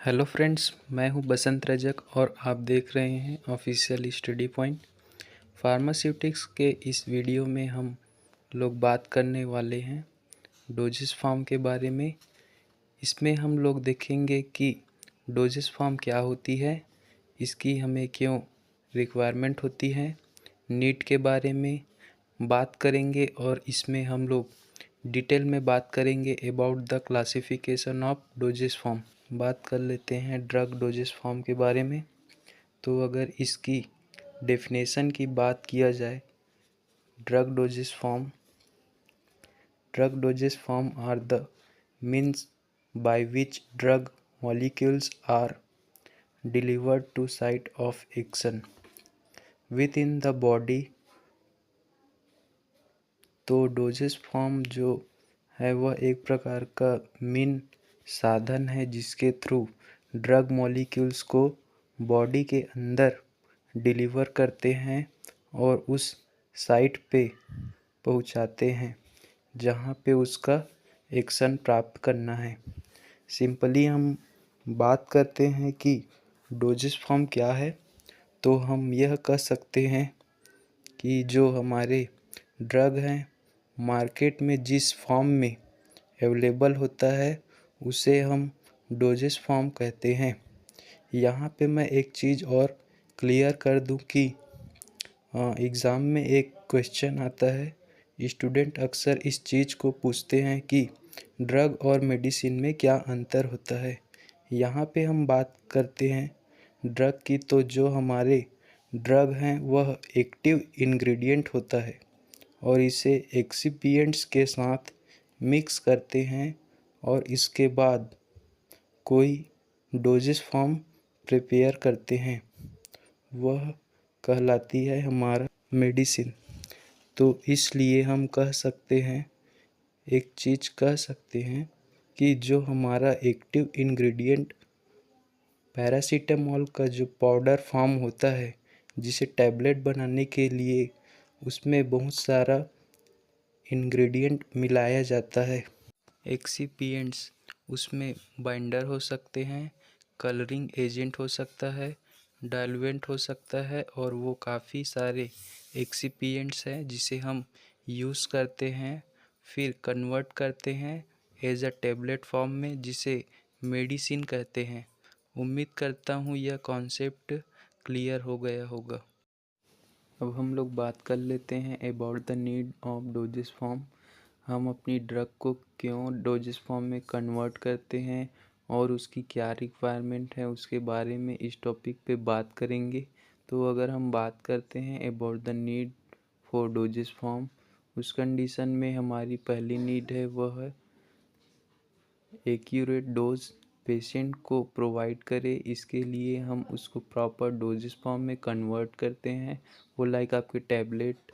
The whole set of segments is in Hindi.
हेलो फ्रेंड्स, मैं हूं बसंत रजक और आप देख रहे हैं ऑफिशियल स्टडी पॉइंट। फार्मास्यूटिक्स के इस वीडियो में हम लोग बात करने वाले हैं डोजेस फॉर्म के बारे में। इसमें हम लोग देखेंगे कि डोजेस फॉर्म क्या होती है, इसकी हमें क्यों रिक्वायरमेंट होती है, नीड के बारे में बात करेंगे और इसमें हम लोग डिटेल में बात करेंगे about the classification of doses form. बात कर लेते हैं ड्रग डोजेस फॉर्म के बारे में। तो अगर इसकी डेफिनेशन की बात किया जाए, drug doses form are the means by which drug molecules are delivered to site of action within the body। तो डोजेस फॉर्म जो है वह एक प्रकार का मीन साधन है जिसके थ्रू ड्रग मॉलिक्यूल्स को बॉडी के अंदर डिलीवर करते हैं और उस साइट पे पहुंचाते हैं जहां पे उसका एक्शन प्राप्त करना है। सिंपली हम बात करते हैं कि डोजेस फॉर्म क्या है, तो हम यह कह सकते हैं कि जो हमारे ड्रग हैं मार्केट में जिस फॉर्म में अवेलेबल होता है उसे हम डोजेस फॉर्म कहते हैं। यहाँ पे मैं एक चीज़ और क्लियर कर दूं कि एग्ज़ाम में एक क्वेश्चन आता है, स्टूडेंट अक्सर इस चीज़ को पूछते हैं कि ड्रग और मेडिसिन में क्या अंतर होता है। यहाँ पे हम बात करते हैं ड्रग की, तो जो हमारे ड्रग हैं वह एक्टिव इंग्रेडिएंट होता है और इसे एक्सिपिएंट्स के साथ मिक्स करते हैं और इसके बाद कोई डोजेस फॉर्म प्रिपेयर करते हैं, वह कहलाती है हमारा मेडिसिन। तो इसलिए हम कह सकते हैं, एक चीज़ कह सकते हैं कि जो हमारा एक्टिव इंग्रेडिएंट पैरासीटामॉल का जो पाउडर फॉर्म होता है जिसे टैबलेट बनाने के लिए उसमें बहुत सारा इंग्रेडिएंट मिलाया जाता है। एक्सिपिएंट्स उसमें बाइंडर हो सकते हैं, कलरिंग एजेंट हो सकता है, डाइल्यूएंट हो सकता है और वो काफ़ी सारे एक्सिपिएंट्स हैं जिसे हम यूज़ करते हैं, फिर कन्वर्ट करते हैं एज अ टेबलेट फॉर्म में जिसे मेडिसिन कहते हैं। उम्मीद करता हूँ यह कॉन्सेप्ट क्लियर हो गया होगा। अब हम लोग बात कर लेते हैं about the need of doses form. हम अपनी ड्रग को क्यों डोजेस फॉर्म में कन्वर्ट करते हैं और उसकी क्या रिक्वायरमेंट है उसके बारे में इस टॉपिक पे बात करेंगे। तो अगर हम बात करते हैं about the need for doses form, उस कंडीशन में हमारी पहली नीड है वह है एक्यूरेट डोज पेशेंट को प्रोवाइड करे। इसके लिए हम उसको प्रॉपर डोजेस फॉर्म में कन्वर्ट करते हैं। वो लाइक आपके टैबलेट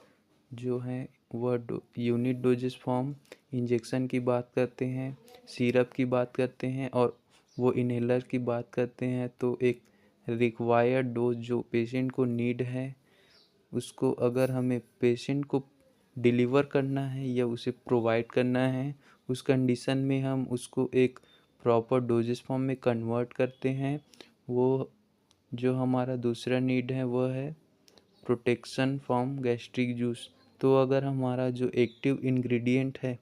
जो हैं वह यूनिट डोजेस फॉर्म, इंजेक्शन की बात करते हैं, सिरप की बात करते हैं और वो इनहेलर की बात करते हैं। तो एक रिक्वायर्ड डोज जो पेशेंट को नीड है उसको अगर हमें पेशेंट को डिलीवर करना है या उसे प्रोवाइड करना है, उस कंडीशन में हम उसको एक प्रॉपर डोजेस फॉर्म में कन्वर्ट करते हैं। वो जो हमारा दूसरा नीड है वह है प्रोटेक्शन फ्रॉम गैस्ट्रिक जूस। तो अगर हमारा जो एक्टिव इंग्रेडिएंट है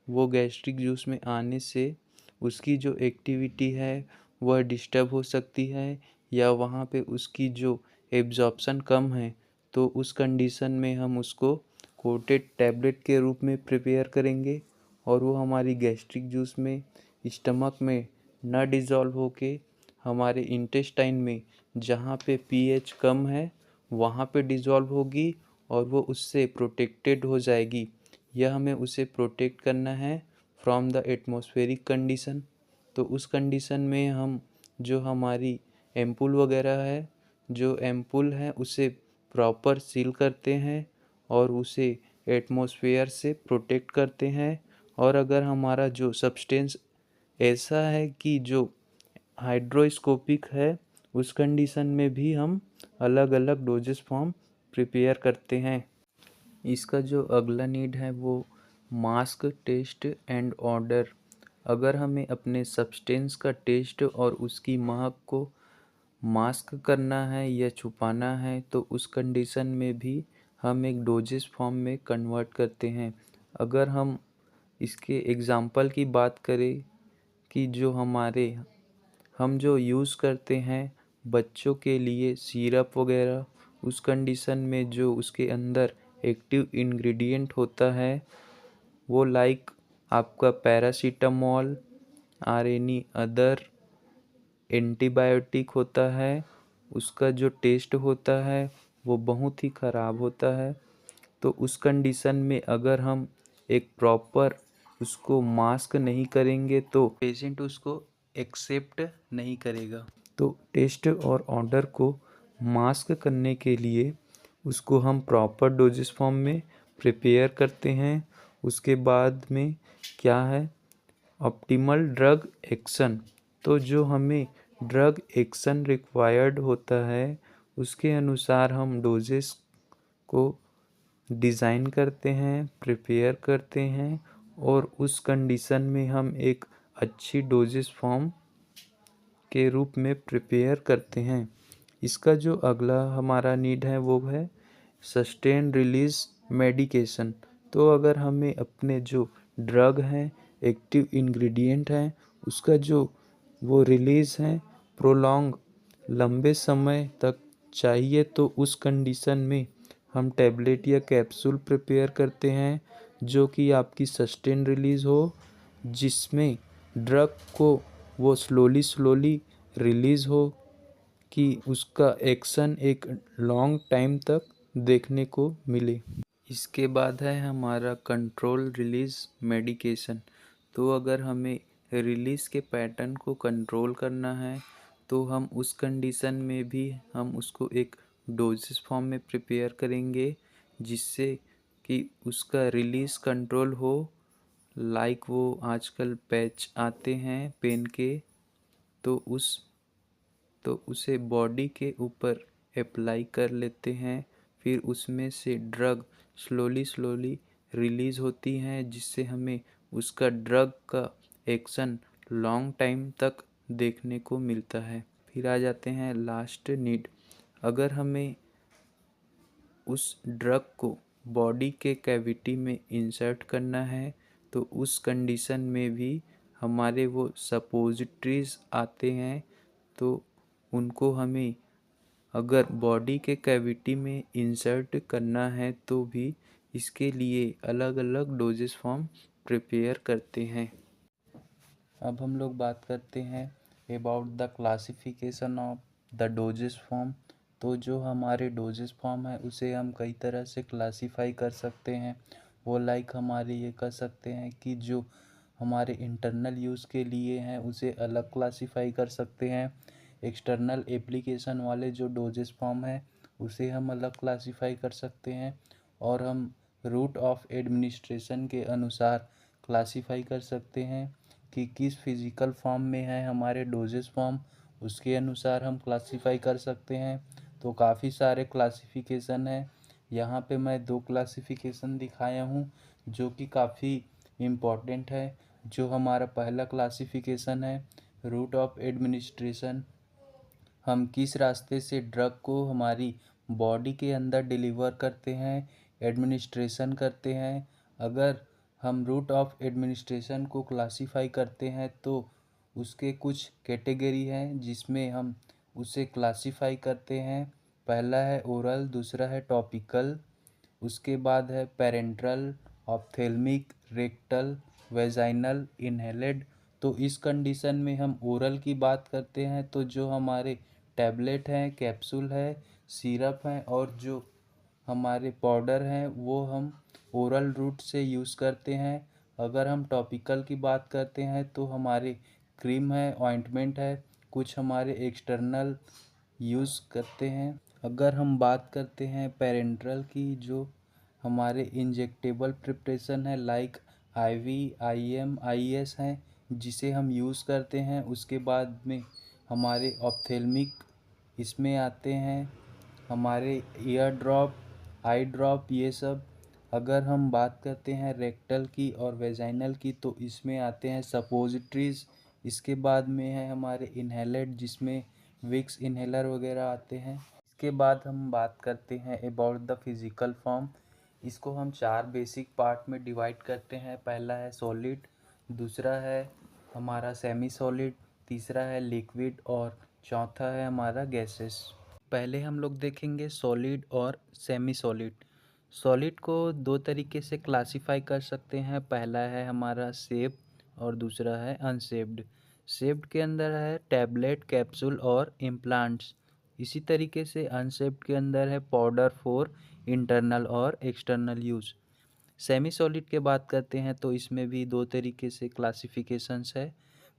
वो गैस्ट्रिक जूस में आने से उसकी जो एक्टिविटी है वह डिस्टर्ब हो सकती है या वहाँ पे उसकी जो एब्जॉर्प्शन कम है, तो उस कंडीशन में हम उसको कोटेड टैबलेट के रूप में प्रिपेयर करेंगे और वो हमारी गैस्ट्रिक जूस में स्टमक में न डिज़ोल्व होके हमारे इंटेस्टाइन में जहाँ पे पीएच कम है वहाँ पे डिज़ोल्व होगी और वो उससे प्रोटेक्टेड हो जाएगी। यह हमें उसे प्रोटेक्ट करना है फ्रॉम द एटमॉस्फेरिक कंडीशन। तो उस कंडीशन में हम जो हमारी एम्पुल वगैरह है, जो एम्पुल है उसे प्रॉपर सील करते हैं और उसे एटमॉस्फेयर से प्रोटेक्ट करते हैं। और अगर हमारा जो सब्सटेंस ऐसा है कि जो हाइड्रोस्कोपिक है, उस कंडीशन में भी हम अलग अलग डोजेस फॉर्म प्रिपेयर करते हैं। इसका जो अगला नीड है वो मास्क टेस्ट एंड ऑर्डर। अगर हमें अपने सब्सटेंस का टेस्ट और उसकी महक को मास्क करना है या छुपाना है तो उस कंडीशन में भी हम एक डोजेस फॉर्म में कन्वर्ट करते हैं। अगर हम इसके एग्ज़ाम्पल की बात करें कि हम जो यूज़ करते हैं बच्चों के लिए सिरप वगैरह, उस कंडीशन में जो उसके अंदर एक्टिव इंग्रेडिएंट होता है वो लाइक आपका पैरासीटामोल और एनी अदर एंटीबायोटिक होता है, उसका जो टेस्ट होता है वो बहुत ही ख़राब होता है। तो उस कंडीशन में अगर हम एक प्रॉपर उसको मास्क नहीं करेंगे तो पेशेंट उसको एक्सेप्ट नहीं करेगा। तो टेस्ट और ऑर्डर को मास्क करने के लिए उसको हम प्रॉपर डोजेस फॉर्म में प्रिपेयर करते हैं। उसके बाद में क्या है, ऑप्टिमल ड्रग एक्शन। तो जो हमें ड्रग एक्शन रिक्वायर्ड होता है उसके अनुसार हम डोजेस को डिज़ाइन करते हैं, प्रिपेयर करते हैं और उस कंडीशन में हम एक अच्छी डोजेस फॉर्म के रूप में प्रिपेयर करते हैं। इसका जो अगला हमारा नीड है वो है सस्टेन रिलीज मेडिकेशन। तो अगर हमें अपने जो ड्रग हैं, एक्टिव इंग्रेडिएंट हैं, उसका जो वो रिलीज है प्रोलॉन्ग लंबे समय तक चाहिए तो उस कंडीशन में हम टैबलेट या कैप्सूल प्रिपेयर करते हैं जो कि आपकी सस्टेन रिलीज हो, जिसमें ड्रग को वो स्लोली रिलीज हो कि उसका एक्शन एक लॉन्ग टाइम तक देखने को मिले। इसके बाद है हमारा कंट्रोल रिलीज मेडिकेशन। तो अगर हमें रिलीज के पैटर्न को कंट्रोल करना है तो हम उस कंडीशन में भी हम उसको एक डोजेस फॉर्म में प्रिपेयर करेंगे जिससे कि उसका रिलीज कंट्रोल हो। लाइक वो आजकल पैच आते हैं पेन के, तो उसे बॉडी के ऊपर अप्लाई कर लेते हैं, फिर उसमें से ड्रग स्लोली रिलीज़ होती हैं जिससे हमें उसका ड्रग का एक्शन लॉन्ग टाइम तक देखने को मिलता है। फिर आ जाते हैं लास्ट नीड। अगर हमें उस ड्रग को बॉडी के कैविटी में इंसर्ट करना है तो उस कंडीशन में भी हमारे वो सपोजिटरीज आते हैं, तो उनको हमें अगर बॉडी के कैविटी में इंसर्ट करना है तो भी इसके लिए अलग अलग डोजेस फॉर्म प्रिपेयर करते हैं। अब हम लोग बात करते हैं about the classification of the doses form. तो जो हमारे डोजेस फॉर्म है उसे हम कई तरह से क्लासीफाई कर सकते हैं। वो लाइक हमारे ये कर सकते हैं कि जो हमारे इंटरनल यूज़ के लिए हैं उसे अलग क्लासीफाई कर सकते हैं। एक्सटर्नल एप्लीकेशन वाले जो डोजेस फॉर्म है उसे हम अलग क्लासीफाई कर सकते हैं। और हम रूट ऑफ एडमिनिस्ट्रेशन के अनुसार क्लासीफाई कर सकते हैं कि किस फिज़िकल फॉर्म में है हमारे डोजेस फॉर्म, उसके अनुसार हम क्लासीफाई कर सकते हैं। तो काफ़ी सारे क्लासिफिकेशन हैं। यहाँ पे मैं 2 क्लासिफिकेशन दिखाया हूँ जो कि काफ़ी इम्पॉर्टेंट है। जो हमारा पहला क्लासिफिकेशन है रूट ऑफ एडमिनिस्ट्रेशन, हम किस रास्ते से ड्रग को हमारी बॉडी के अंदर डिलीवर करते हैं, एडमिनिस्ट्रेशन करते हैं। अगर हम रूट ऑफ एडमिनिस्ट्रेशन को क्लासीफाई करते हैं तो उसके कुछ कैटेगरी हैं जिसमें हम उसे क्लासीफाई करते हैं। पहला है ओरल, दूसरा है टॉपिकल, उसके बाद है parenteral, ophthalmic, rectal, vaginal, inhaled. तो इस कंडीशन में हम ओरल की बात करते हैं तो जो हमारे टैबलेट हैं, कैप्सूल है, सिरप हैं और जो हमारे पाउडर हैं वो हम ओरल रूट से यूज़ करते हैं। अगर हम टॉपिकल की बात करते हैं तो हमारे क्रीम है, ऑइंटमेंट है, कुछ हमारे एक्सटर्नल यूज़ करते हैं। अगर हम बात करते हैं पेरेंट्रल की, जो हमारे इंजेक्टेबल प्रिपरेशन है लाइक आईवी, आईएम, आईएस हैं जिसे हम यूज़ करते हैं। उसके बाद में हमारे ऑप्थेल्मिक इसमें आते हैं, हमारे ईयर ड्रॉप, आई ड्रॉप, ये सब अगर हम बात करते हैं रेक्टल की और वेजाइनल की, तो इसमें आते हैं सपोजिटरीज। इसके बाद में है हमारे इनहेलेट, जिसमें विक्स इनहेलर वगैरह आते हैं। इसके बाद हम बात करते हैं अबाउट द फिजिकल फॉर्म। इसको हम 4 बेसिक पार्ट में डिवाइड करते हैं। पहला है सॉलिड, दूसरा है हमारा सेमी सॉलिड, तीसरा है लिक्विड और चौथा है हमारा गैसेस। पहले हम लोग देखेंगे सॉलिड और सेमी सॉलिड। सॉलिड को 2 तरीके से क्लासिफाई कर सकते हैं। पहला है हमारा शेप और दूसरा है अनशेप्ड। शेप्ड के अंदर है टैबलेट, कैप्सूल और इम्प्लांट्स। इसी तरीके से अनशेप्ड के अंदर है पाउडर फॉर इंटरनल और एक्सटर्नल यूज़। सेमी सॉलिड के बात करते हैं तो इसमें भी 2 तरीके से क्लासिफिकेशंस है।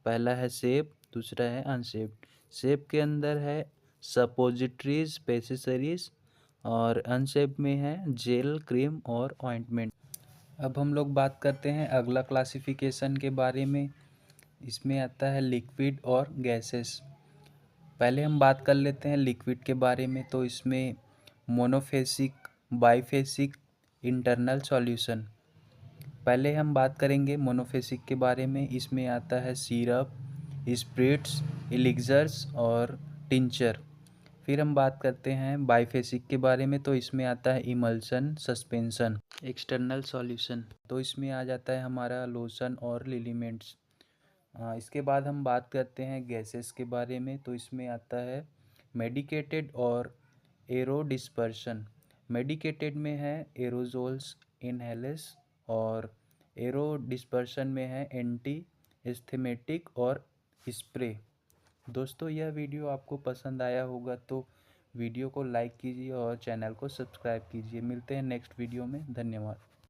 पहला है शेप, दूसरा है अनशेप्ड। शेप के अंदर है सपोजिटरीज, पेसिसरीज और अनशेप में है जेल, क्रीम और ऑइंटमेंट। अब हम लोग बात करते हैं अगला क्लासिफिकेशन के बारे में। इसमें आता है लिक्विड और गैसेस। पहले हम बात कर लेते हैं लिक्विड के बारे में। तो इसमें मोनोफेसिक, बाइफेसिक, इंटरनल सॉल्यूशन। पहले हम बात करेंगे मोनोफेसिक के बारे में। इसमें आता है सिरप, स्प्रिट्स, एलिक्सर्स और टिंचर। फिर हम बात करते हैं बाइफेसिक के बारे में। तो इसमें आता है इमल्सन, सस्पेंशन, एक्सटर्नल सॉल्यूशन। तो इसमें आ जाता है हमारा लोशन और लिलीमेंट्स। इसके बाद हम बात करते हैं गैसेस के बारे में। तो इसमें आता है मेडिकेटेड और एरो डिस्पर्शन। मेडिकेटेड में है एरोजोल्स, इनहेलेस और एरो डिस्पर्शन में है एंटी एस्थेमेटिक और स्प्रे। दोस्तों, यह वीडियो आपको पसंद आया होगा तो वीडियो को लाइक कीजिए और चैनल को सब्सक्राइब कीजिए। मिलते हैं नेक्स्ट वीडियो में। धन्यवाद।